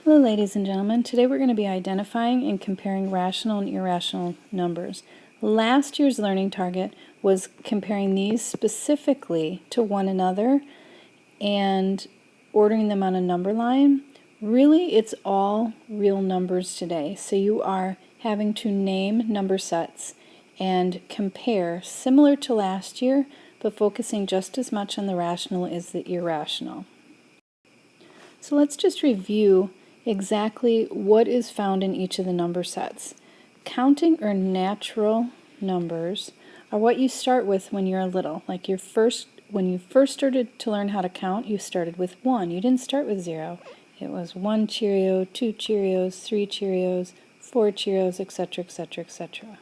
Hello ladies and gentlemen, today we're going to be identifying and comparing rational and irrational numbers. Last year's learning target was comparing these specifically to one another and ordering them on a number line. Really, it's all real numbers today, so you are having to name number sets and compare, similar to last year, but focusing just as much on the rational as the irrational. So let's just review exactly what is found in each of the number sets. Counting or natural numbers are what you start with when you're little. Like when you first started to learn how to count, you started with 1. You didn't start with 0. It was 1 Cheerio, 2 Cheerios, 3 Cheerios, 4 Cheerios, etc., etc., etc.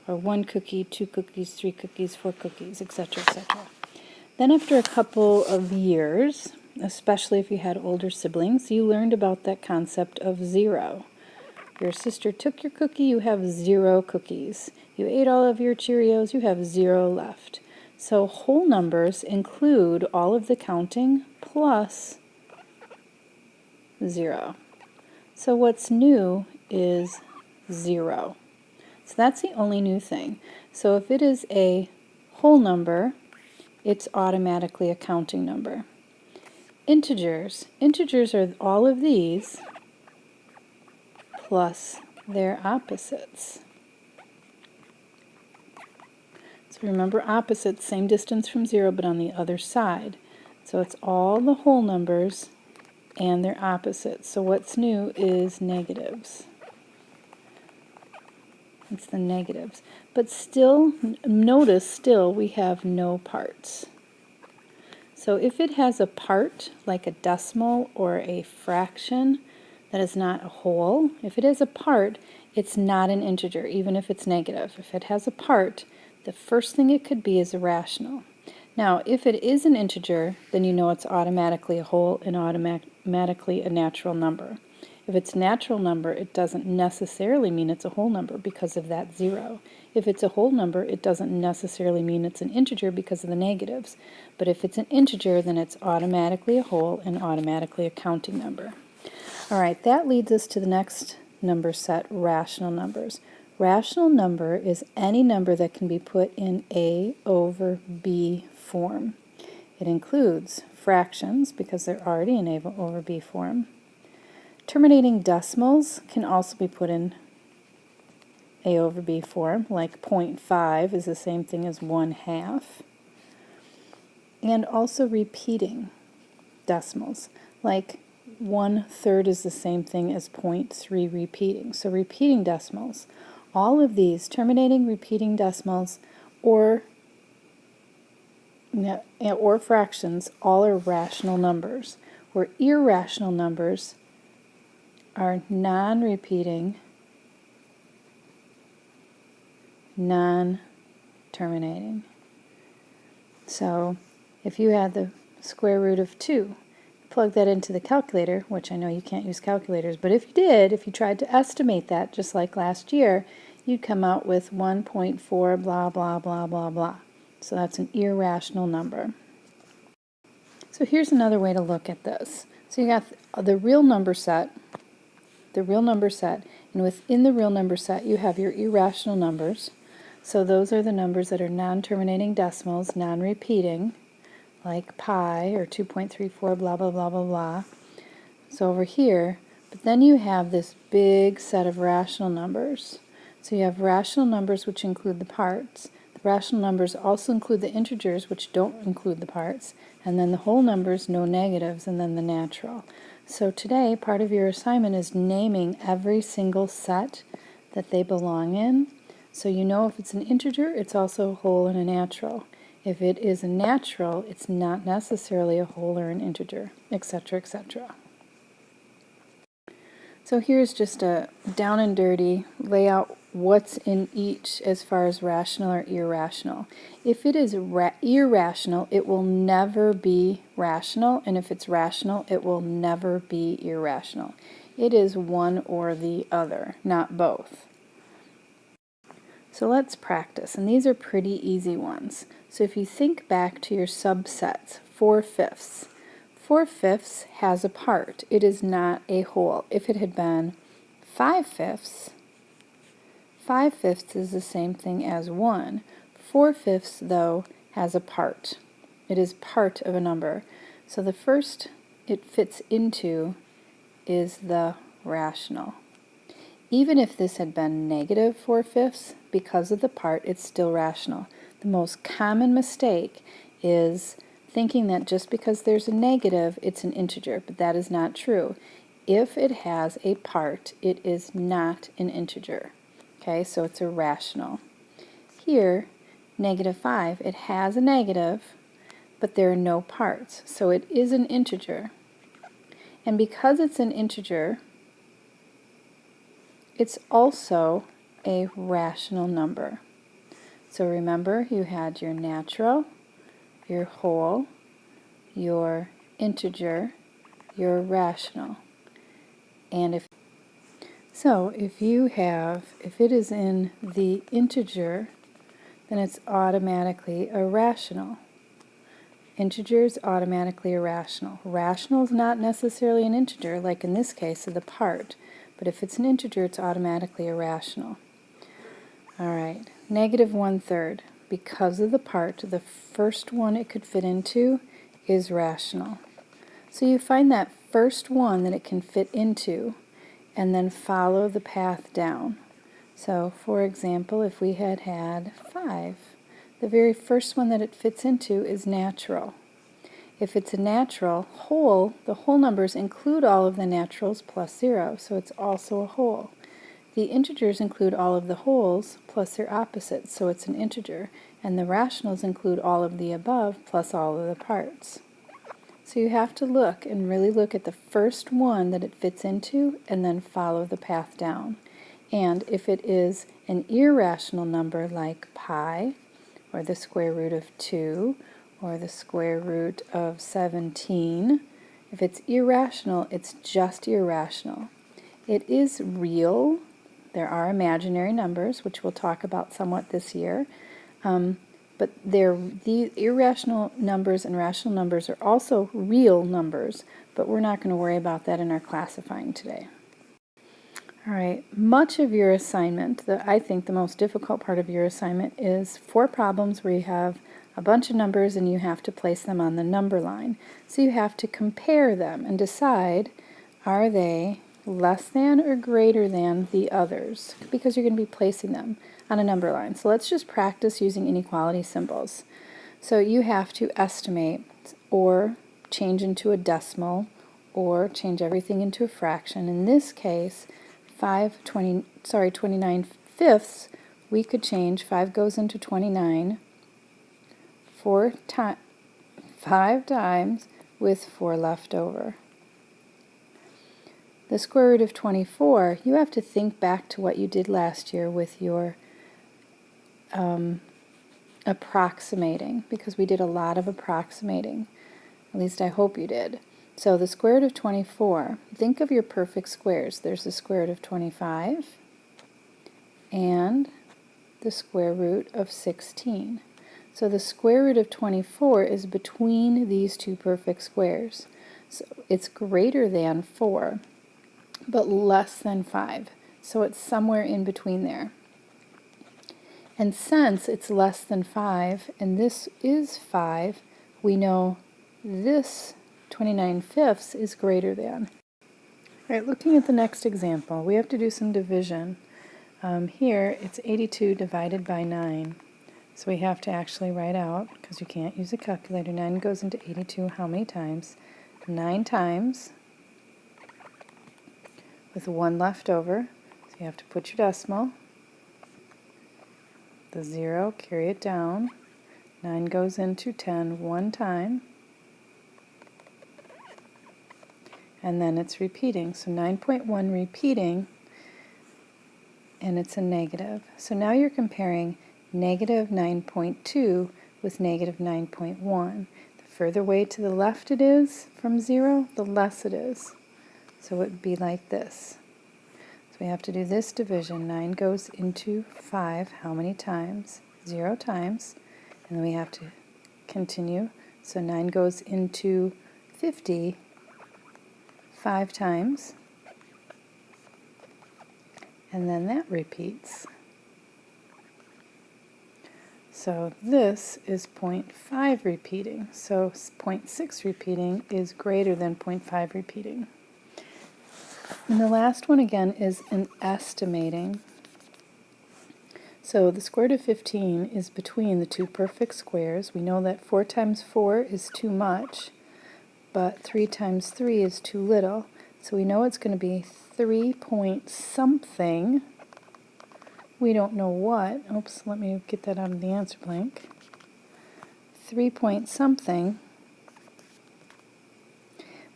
Or 1 cookie, 2 cookies, 3 cookies, 4 cookies, etc., etc. Then after a couple of years, especially if you had older siblings, you learned about that concept of 0. Your sister took your cookie, you have 0 cookies. You ate all of your Cheerios, you have 0 left. So whole numbers include all of the counting plus 0. So what's new is 0. So that's the only new thing. So if it is a whole number, it's automatically a counting number. Integers are all of these plus their opposites. So remember, opposites, same distance from 0 but on the other side. So it's all the whole numbers and their opposites. So what's new is negatives. It's the negatives. But still, notice we have no parts. So if it has a part, like a decimal or a fraction, that is not a whole. If it has a part, it's not an integer, even if it's negative. If it has a part, the first thing it could be is a rational. Now, if it is an integer, then you know it's automatically a whole and automatically a natural number. If it's a natural number, it doesn't necessarily mean it's a whole number because of that 0. If it's a whole number, it doesn't necessarily mean it's an integer because of the negatives. But if it's an integer, then it's automatically a whole and automatically a counting number. All right, that leads us to the next number set, rational numbers. Rational number is any number that can be put in A over B form. It includes fractions because they're already in A over B form. Terminating decimals can also be put in A over B form, like 0.5 is the same thing as 1/2. And also repeating decimals, like 1/3 is the same thing as 0.3 repeating. So repeating decimals, all of these, terminating repeating decimals or fractions, all are rational numbers, where irrational numbers are non-repeating, non-terminating. So if you had the square root of 2, plug that into the calculator, which I know you can't use calculators, but if you did, if you tried to estimate that just like last year, you'd come out with 1.4 blah blah blah blah blah. So that's an irrational number. So here's another way to look at this. So you got the real number set, and within the real number set you have your irrational numbers. So those are the numbers that are non-terminating decimals, non-repeating, like pi or 2.34 blah blah blah blah blah. So over here, but then you have this big set of rational numbers. So you have rational numbers which include the parts. The rational numbers also include the integers which don't include the parts, and then the whole numbers, no negatives, and then the natural. So today, part of your assignment is naming every single set that they belong in. So you know if it's an integer, it's also a whole and a natural. If it is a natural, it's not necessarily a whole or an integer, etc., etc. So here's just a down and dirty layout what's in each as far as rational or irrational. If it is irrational, it will never be rational, and if it's rational, it will never be irrational. It is one or the other, not both. So let's practice, and these are pretty easy ones. So if you think back to your subsets, 4/5. 4/5 has a part. It is not a whole. If it had been 5/5, 5/5 is the same thing as 1. 4/5, though, has a part. It is part of a number. So the first it fits into is the rational. Even if this had been negative 4/5, because of the part, it's still rational. The most common mistake is thinking that just because there's a negative, it's an integer, but that is not true. If it has a part, it is not an integer. Okay, so it's a rational. Here, -5, it has a negative, but there are no parts, so it is an integer. And because it's an integer, it's also a rational number. So remember, you had your natural, your whole, your integer, your rational. And if it is in the integer, then it's automatically a rational. Integer is automatically a rational. Rational is not necessarily an integer, like in this case of the part, but if it's an integer, it's automatically a rational. All right, -1/3. Because of the part, the first one it could fit into is rational. So you find that first one that it can fit into, and then follow the path down. So, for example, if we had 5, the very first one that it fits into is natural. If it's a natural whole, the whole numbers include all of the naturals plus 0, so it's also a whole. The integers include all of the wholes plus their opposites, so it's an integer, and the rationals include all of the above plus all of the parts. So you have to look and really look at the first one that it fits into and then follow the path down. And if it is an irrational number like pi, or the square root of 2, or the square root of 17, if it's irrational, it's just irrational. It is real. There are imaginary numbers, which we'll talk about somewhat this year, but the irrational numbers and rational numbers are also real numbers, but we're not going to worry about that in our classifying today. All right, much of your assignment, I think the most difficult part of your assignment is 4 problems where you have a bunch of numbers and you have to place them on the number line. So you have to compare them and decide, are they less than or greater than the others, because you're going to be placing them on a number line. So let's just practice using inequality symbols. So you have to estimate or change into a decimal or change everything into a fraction. In this case, 29/5, we could change 5 goes into 29 5 times with 4 left over. The square root of 24, you have to think back to what you did last year with your approximating, because we did a lot of approximating. At least I hope you did. So the square root of 24, think of your perfect squares. There's the square root of 25 and the square root of 16. So the square root of 24 is between these two perfect squares. So it's greater than 4, but less than 5. So it's somewhere in between there. And since it's less than 5, and this is 5, we know this 29/5 is greater than. All right, looking at the next example, we have to do some division. Here, it's 82 divided by 9. So we have to actually write out, because you can't use a calculator, 9 goes into 82 how many times? 9 times, with 1 left over. So you have to put your decimal, the 0, carry it down. 9 goes into 10 1 time. And then it's repeating. So 9.1 repeating, and it's a negative. So now you're comparing -9.2 with -9.1. The further way to the left it is from 0, the less it is. So it would be like this. So we have to do this division. 9 goes into 5 how many times? 0 times. And then we have to continue. So 9 goes into 50 5 times, and then that repeats. So this is 0.5 repeating, so 0.6 repeating is greater than 0.5 repeating. And the last one again is an estimating. So the square root of 15 is between the two perfect squares. We know that 4 times 4 is too much, but 3 times 3 is too little. So we know it's going to be 3 point something. We don't know what. Oops, let me get that out of the answer blank. 3 point something,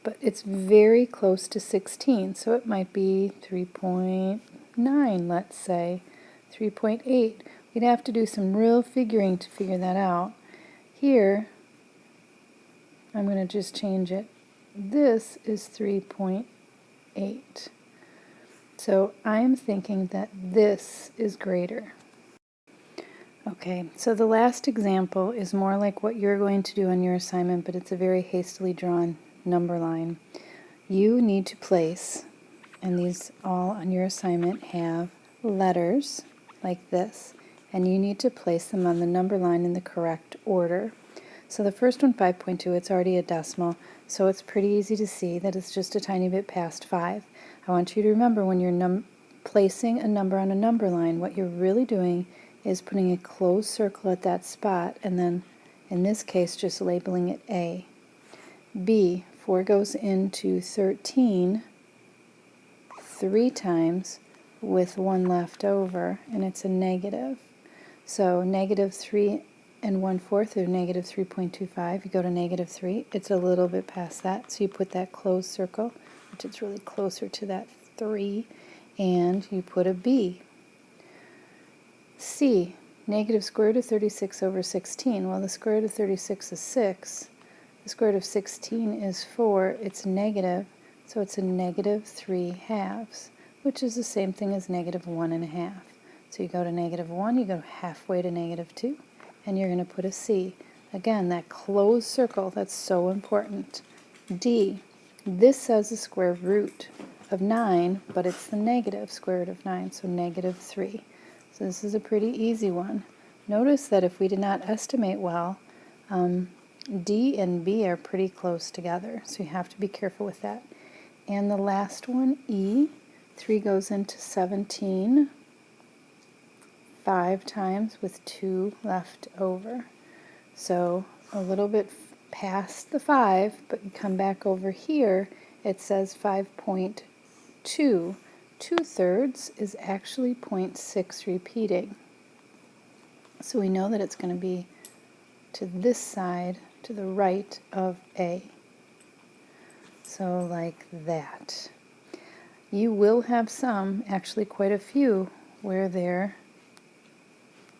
but it's very close to 16, so it might be 3.9, let's say, 3.8. We'd have to do some real figuring to figure that out. Here, I'm going to just change it. This is 3.8. So I'm thinking that this is greater. Okay, so the last example is more like what you're going to do on your assignment, but it's a very hastily drawn number line. You need to place, and these all on your assignment have letters like this, and you need to place them on the number line in the correct order. So the first one, 5.2, it's already a decimal, so it's pretty easy to see that it's just a tiny bit past 5. I want you to remember when you're placing a number on a number line, what you're really doing is putting a closed circle at that spot, and then in this case just labeling it A. B, 4 goes into 13 3 times with 1 left over, and it's a negative. So negative 3 and 1/4 are negative 3.25. You go to negative 3, it's a little bit past that, so you put that closed circle, which is really closer to that 3, and you put a B. C, negative square root of 36 over 16. Well, the square root of 36 is 6. The square root of 16 is 4. It's negative, so it's a negative 3/2, which is the same thing as negative 1/2. So you go to negative 1, you go halfway to negative 2, and you're going to put a C. Again, that closed circle, that's so important. D, this says the square root of 9, but it's the negative square root of 9, so negative 3. So this is a pretty easy one. Notice that if we did not estimate well, D and B are pretty close together, so you have to be careful with that. And the last one, E, 3 goes into 17 5 times with 2 left over. So a little bit past the 5, but you come back over here, it says 5.2. 2/3 is actually 0.6 repeating. So we know that it's going to be to this side, to the right of A. So like that. You will have some, actually quite a few, where they're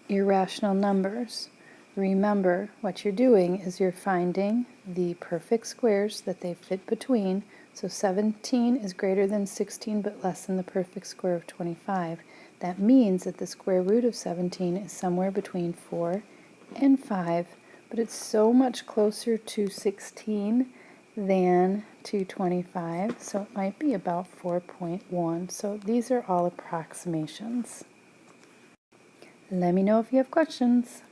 irrational numbers. Remember, what you're doing is you're finding the perfect squares that they fit between. So 17 is greater than 16 but less than the perfect square of 25. That means that the square root of 17 is somewhere between 4 and 5, but it's so much closer to 16 than to 25, so it might be about 4.1. So these are all approximations. Let me know if you have questions.